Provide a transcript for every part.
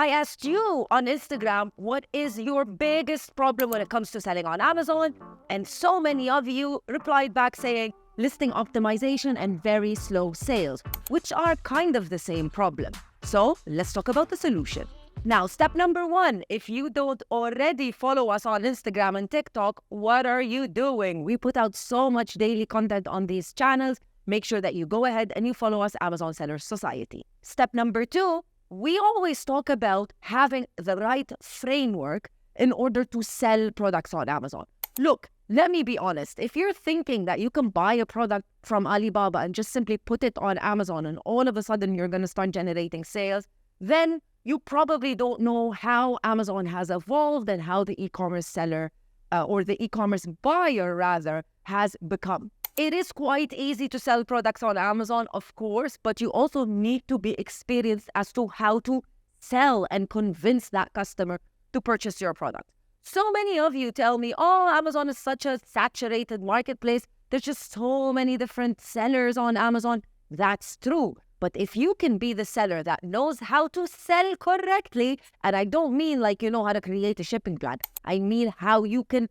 I asked you on Instagram, what is your biggest problem when it comes to selling on Amazon? And so many of you replied back saying listing optimization and very slow sales, which are kind of the same problem. So let's talk about the solution. Now, step number one, if you don't already follow us on Instagram and TikTok, what are you doing? We put out so much daily content on these channels. Make sure that you go ahead and you follow us, Amazon Sellers Society. Step number two, we always talk about having the right framework in order to sell products on Amazon. Look, let me be honest. If you're thinking that you can buy a product from Alibaba and just simply put it on Amazon and all of a sudden you're going to start generating sales, then you probably don't know how Amazon has evolved and how the e-commerce seller or the e-commerce buyer rather has become. It is quite easy to sell products on Amazon, of course, but you also need to be experienced as to how to sell and convince that customer to purchase your product. So many of you tell me, oh, Amazon is such a saturated marketplace. There's just so many different sellers on Amazon. That's true. But if you can be the seller that knows how to sell correctly, and I don't mean like you know how to create a shipping plan. I mean how you can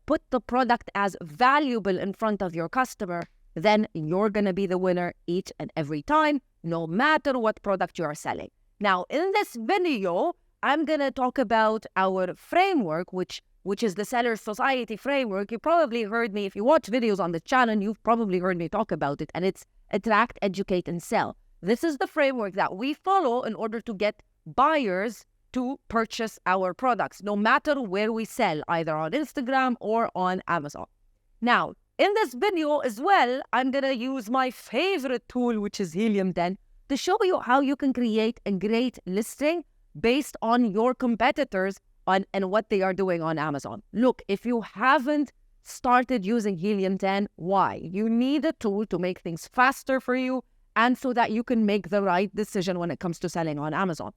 put the product as valuable in front of your customer, then you're going to be the winner each and every time, no matter what product you are selling. Now, in this video, I'm going to talk about our framework, which is the Sellers Society framework. You probably heard me, if you watch videos on the channel, you've probably heard me talk about it, and it's attract, educate, and sell. This is the framework that we follow in order to get buyers to purchase our products, no matter where we sell, either on Instagram or on Amazon. Now, in this video as well, I'm going to use my favorite tool, which is Helium 10, to show you how you can create a great listing based on your competitors and what they are doing on Amazon. Look, if you haven't started using Helium 10, why? You need a tool to make things faster for you and so that you can make the right decision when it comes to selling on Amazon.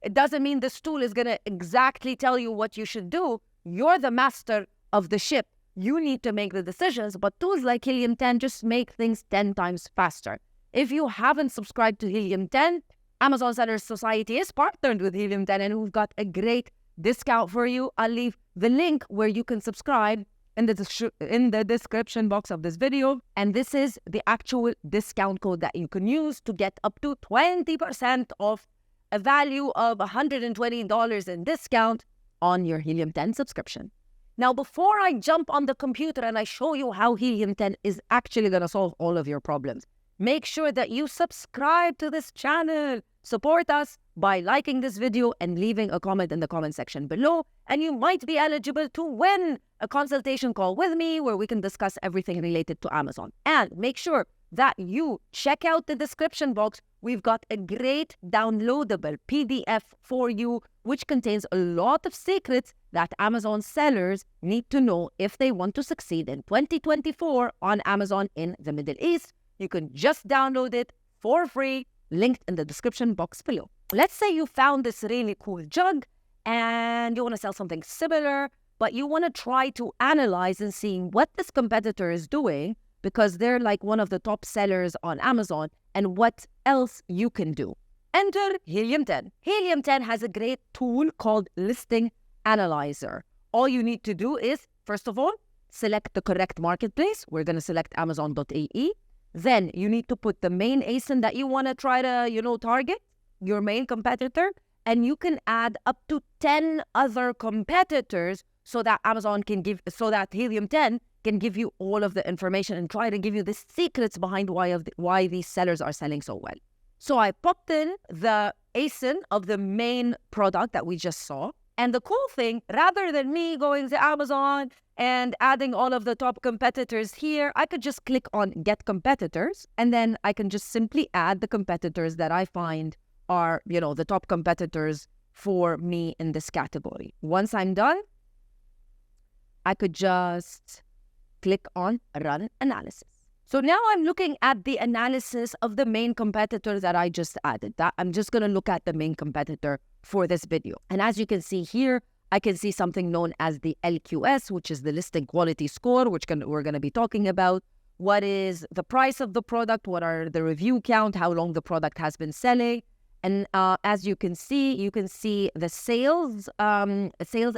It doesn't mean this tool is going to exactly tell you what you should do. You're the master of the ship. You need to make the decisions, but tools like Helium 10 just make things 10 times faster. If you haven't subscribed to Helium 10, Amazon Sellers Society is partnered with Helium 10 and we've got a great discount for you. I'll leave the link where you can subscribe in the description box of this video. And this is the actual discount code that you can use to get up to 20% off a value of $120 in discount on your Helium 10 subscription. Now, before I jump on the computer and I show you how Helium 10 is actually going to solve all of your problems, make sure that you subscribe to this channel. Support us by liking this video and leaving a comment in the comment section below, and you might be eligible to win a consultation call with me where we can discuss everything related to Amazon. And make sure that you check out the description box. We've got a great downloadable PDF for you, which contains a lot of secrets that Amazon sellers need to know if they want to succeed in 2024 on Amazon in the Middle East. You can just download it for free, linked in the description box below. Let's say you found this really cool jug and you want to sell something similar, but you want to try to analyze and see what this competitor is doing because they're like one of the top sellers on Amazon, and what else you can do. Enter Helium 10. Helium 10 has a great tool called Listing Analyzer. All you need to do is, first of all, select the correct marketplace. We're going to select Amazon.ae. Then you need to put the main ASIN that you want to try to, target, your main competitor, and you can add up to 10 other competitors so that Helium 10 can give you all of the information and try to give you the secrets behind why these sellers are selling so well. So I popped in the ASIN of the main product that we just saw. And the cool thing, rather than me going to Amazon and adding all of the top competitors here, I could just click on Get Competitors, and then I can just simply add the competitors that I find are, the top competitors for me in this category. Once I'm done, I could just click on Run Analysis. So now I'm looking at the analysis of the main competitor that I just added. I'm just going to look at the main competitor for this video. And as you can see here, I can see something known as the LQS, which is the listing quality score, which we're going to be talking about. What is the price of the product? What are the review count? How long the product has been selling? And as you can see the sales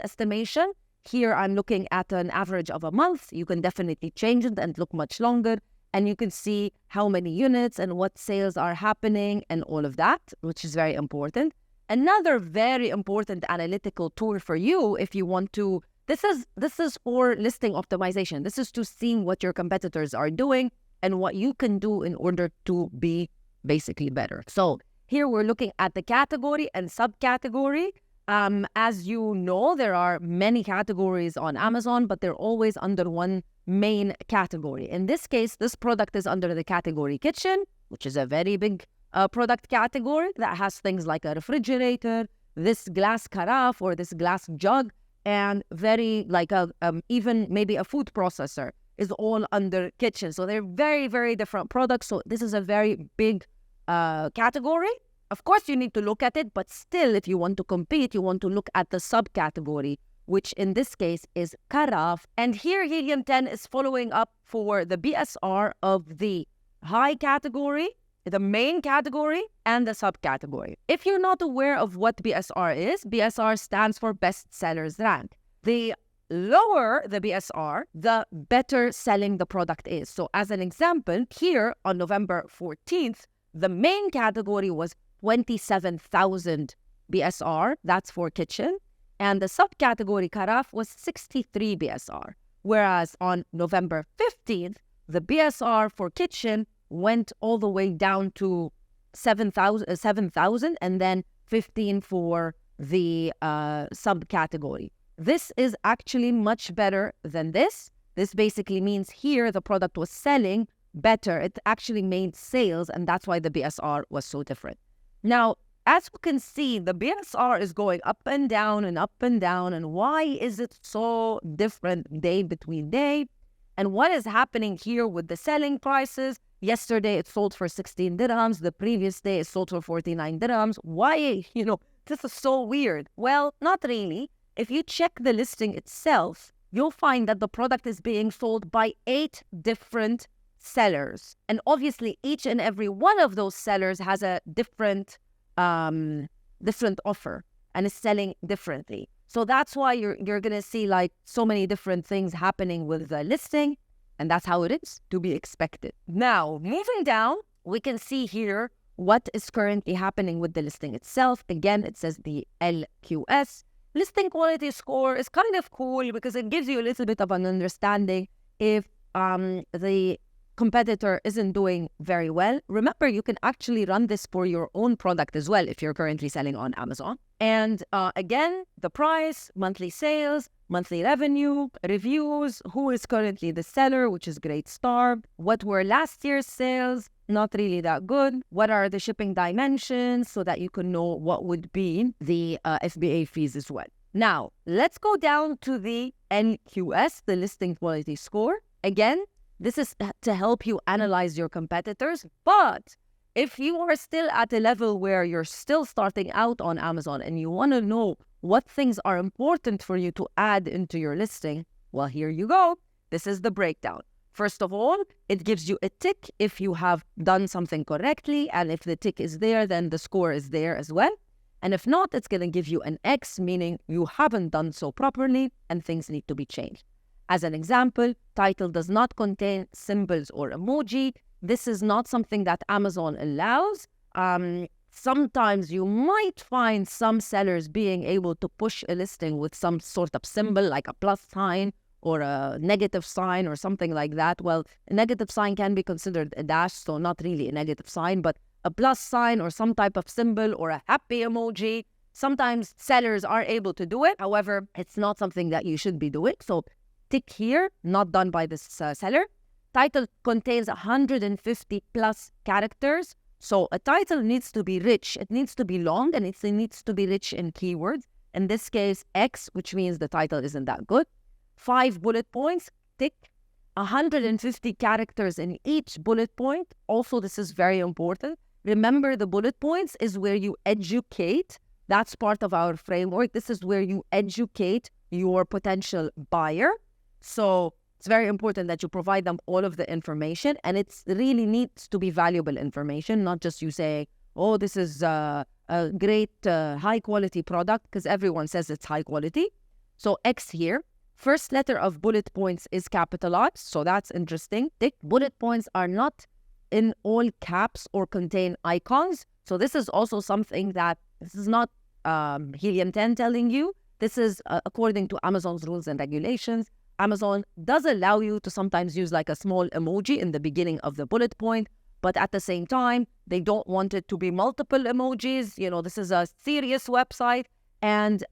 estimation. Here I'm looking at an average of a month. You can definitely change it and look much longer. And you can see how many units and what sales are happening and all of that, which is very important. Another very important analytical tool for you if you want to, this is for listing optimization. This is to see what your competitors are doing and what you can do in order to be basically better. So here we're looking at the category and subcategory. As you know, there are many categories on Amazon, but they're always under one main category. In this case, this product is under the category kitchen, which is a very big product category that has things like a refrigerator, this glass carafe or this glass jug, and very like even maybe a food processor is all under kitchen. So they're very, very different products. So this is a very big category. Of course, you need to look at it, but still, if you want to compete, you want to look at the subcategory, which in this case is carafe. And here, Helium 10 is following up for the BSR of the high category, the main category, and the subcategory. If you're not aware of what BSR is, BSR stands for Best Sellers Rank. The lower the BSR, the better selling the product is. So as an example, here on November 14th, the main category was 27,000 BSR, that's for kitchen, and the subcategory carafe was 63 BSR. Whereas on November 15th, the BSR for kitchen went all the way down to 7,000 and then 15 for the subcategory. This is actually much better than this. This basically means here the product was selling better. It actually made sales, and that's why the BSR was so different. Now, as you can see, the BSR is going up and down and up and down. And why is it so different day between day? And what is happening here with the selling prices? Yesterday, it sold for 16 dirhams. The previous day, it sold for 49 dirhams. Why? This is so weird. Well, not really. If you check the listing itself, you'll find that the product is being sold by 8 different sellers. And obviously, each and every one of those sellers has a different offer and is selling differently. So that's why you're going to see like so many different things happening with the listing. And that's how it is to be expected. Now, moving down, we can see here what is currently happening with the listing itself. Again, it says the LQS. Listing quality score is kind of cool because it gives you a little bit of an understanding if the competitor isn't doing very well. Remember, you can actually run this for your own product as well if you're currently selling on Amazon. And again, the price, monthly sales, monthly revenue, reviews, who is currently the seller, which is great star. What were last year's sales? Not really that good. What are the shipping dimensions so that you can know what would be the FBA fees as well. Now, let's go down to the LQS, the listing quality score. Again, this is to help you analyze your competitors. But if you are still at a level where you're still starting out on Amazon and you want to know what things are important for you to add into your listing, well, here you go. This is the breakdown. First of all, it gives you a tick if you have done something correctly. And if the tick is there, then the score is there as well. And if not, it's going to give you an X, meaning you haven't done so properly and things need to be changed. As an example, title does not contain symbols or emoji. This is not something that Amazon allows. Sometimes you might find some sellers being able to push a listing with some sort of symbol like a plus sign or a negative sign or something like that. Well, a negative sign can be considered a dash, so not really a negative sign, but a plus sign or some type of symbol or a happy emoji. Sometimes sellers are able to do it. However, it's not something that you should be doing. So tick here, not done by this seller. Title contains 150 plus characters. So a title needs to be rich. It needs to be long and it needs to be rich in keywords. In this case, X, which means the title isn't that good. 5 bullet points, tick. 150 characters in each bullet point. Also, this is very important. Remember, the bullet points is where you educate. That's part of our framework. This is where you educate your potential buyer. So it's very important that you provide them all of the information, and it really needs to be valuable information, not just you say, oh, this is a great high quality product, because everyone says it's high quality. So X here. First letter of bullet points is capitalized, so that's interesting. The bullet points are not in all caps or contain icons. So this is also something that, this is not Helium 10 telling you. This is according to Amazon's rules and regulations. Amazon does allow you to sometimes use like a small emoji in the beginning of the bullet point, but at the same time, they don't want it to be multiple emojis. You know, this is a serious website. And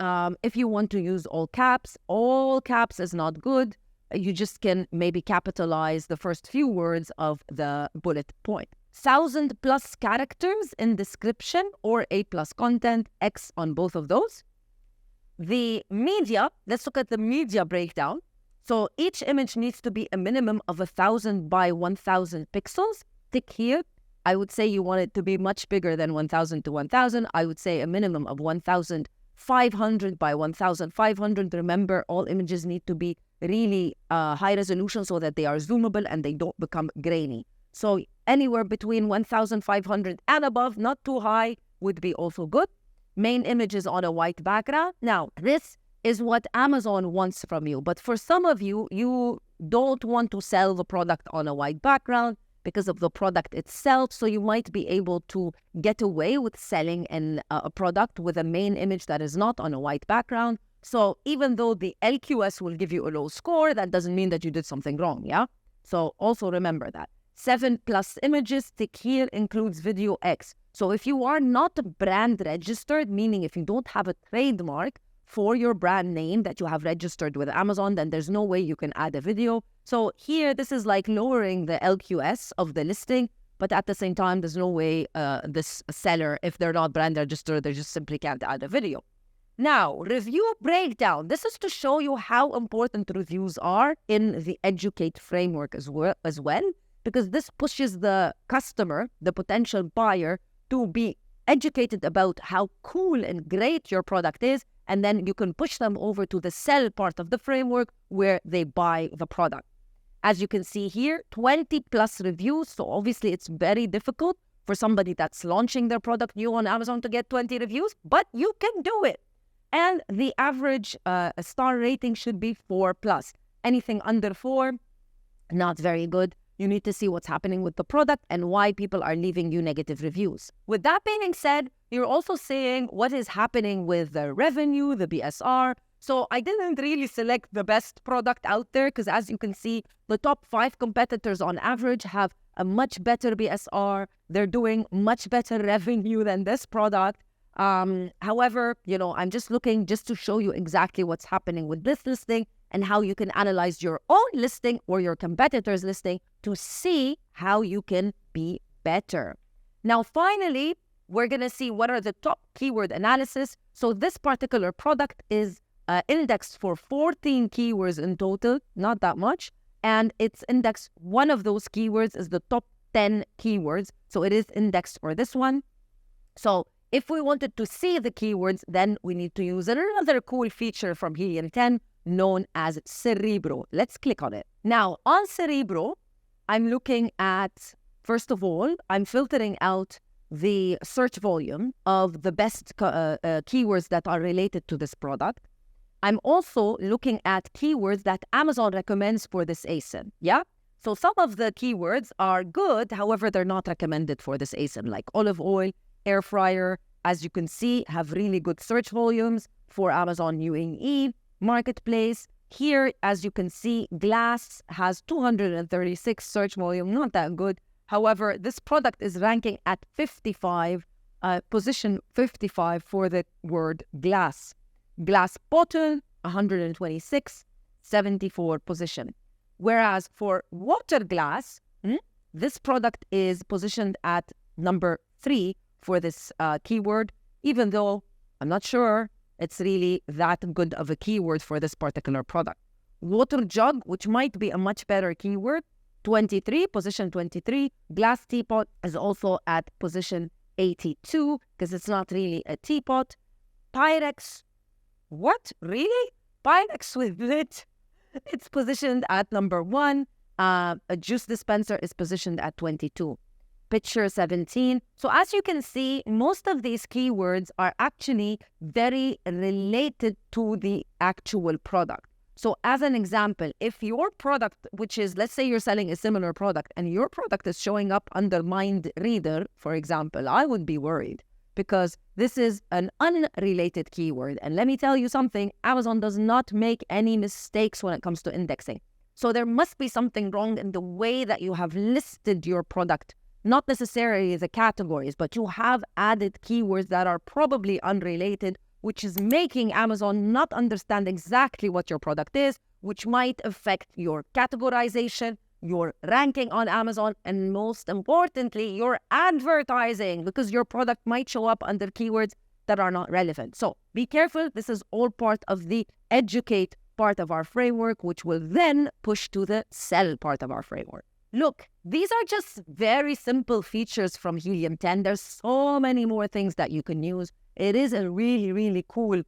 if you want to use all caps is not good. You just can maybe capitalize the first few words of the bullet point. 1,000+ characters in description or A+ content, X on both of those. The media, let's look at the media breakdown. So each image needs to be a minimum of 1,000 by 1,000 pixels. Tick here. I would say you want it to be much bigger than 1,000 to 1,000. I would say a minimum of 1,500 by 1,500. Remember, all images need to be really high resolution so that they are zoomable and they don't become grainy. So anywhere between 1,500 and above, not too high, would be also good. Main image is on a white background. Now, this is what Amazon wants from you. But for some of you, you don't want to sell the product on a white background because of the product itself. So you might be able to get away with selling a product with a main image that is not on a white background. So even though the LQS will give you a low score, that doesn't mean that you did something wrong, yeah? So also remember that. 7+ images, tick here, includes video X. So if you are not brand registered, meaning if you don't have a trademark for your brand name that you have registered with Amazon, then there's no way you can add a video. So here, this is like lowering the LQS of the listing, but at the same time, there's no way this seller, if they're not brand registered, they just simply can't add a video. Now, review breakdown. This is to show you how important reviews are in the Educate framework as well, because this pushes the customer, the potential buyer, to be educated about how cool and great your product is, and then you can push them over to the sell part of the framework where they buy the product. As you can see here, 20+ reviews. So obviously it's very difficult for somebody that's launching their product new on Amazon to get 20 reviews, but you can do it. And the average star rating should be 4+. Anything under 4, not very good. You need to see what's happening with the product and why people are leaving you negative reviews. With that being said, you're also saying what is happening with the revenue, the BSR. So I didn't really select the best product out there because, as you can see, the top 5 competitors on average have a much better BSR. They're doing much better revenue than this product. However, I'm just looking just to show you exactly what's happening with this listing and how you can analyze your own listing or your competitor's listing to see how you can be better. Now, finally, we're going to see what are the top keyword analysis. So this particular product is indexed for 14 keywords in total, not that much. And it's indexed, one of those keywords is the top 10 keywords. So it is indexed for this one. So if we wanted to see the keywords, then we need to use another cool feature from Helium 10 known as Cerebro. Let's click on it. Now, on Cerebro, I'm looking at, first of all, I'm filtering out the search volume of the best keywords that are related to this product. I'm also looking at keywords that Amazon recommends for this ASIN, yeah? So some of the keywords are good, however, they're not recommended for this ASIN, like olive oil, air fryer, as you can see, have really good search volumes for Amazon UAE marketplace. Here, as you can see, glass has 236 search volume, not that good. However, this product is ranking at 55, position 55 for the word glass. Glass bottle, 126, 74 position. Whereas for water glass, this product is positioned at number 3 for this keyword, even though I'm not sure it's really that good of a keyword for this particular product. Water jug, which might be a much better keyword, 23, position 23. Glass teapot is also at position 82 because it's not really a teapot. Pyrex, what? Really? Pyrex with lid? It's positioned at number 1. A juice dispenser is positioned at 22. picture 17. So as you can see, most of these keywords are actually very related to the actual product. So as an example, if your product, which is, let's say you're selling a similar product and your product is showing up under mind reader, for example, I would be worried because this is an unrelated keyword. And let me tell you something, Amazon does not make any mistakes when it comes to indexing. So there must be something wrong in the way that you have listed your product, not necessarily the categories, but you have added keywords that are probably unrelated, which is making Amazon not understand exactly what your product is, which might affect your categorization, your ranking on Amazon, and most importantly, your advertising, because your product might show up under keywords that are not relevant. So be careful. This is all part of the educate part of our framework, which will then push to the sell part of our framework. Look, these are just very simple features from Helium 10. There's so many more things that you can use. It is a really, really cool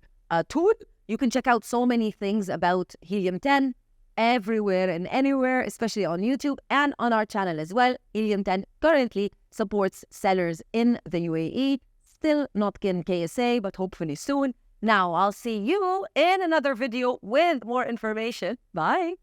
tool. You can check out so many things about Helium 10 everywhere and anywhere, especially on YouTube and on our channel as well. Helium 10 currently supports sellers in the UAE. Still not in KSA, but hopefully soon. Now, I'll see you in another video with more information. Bye.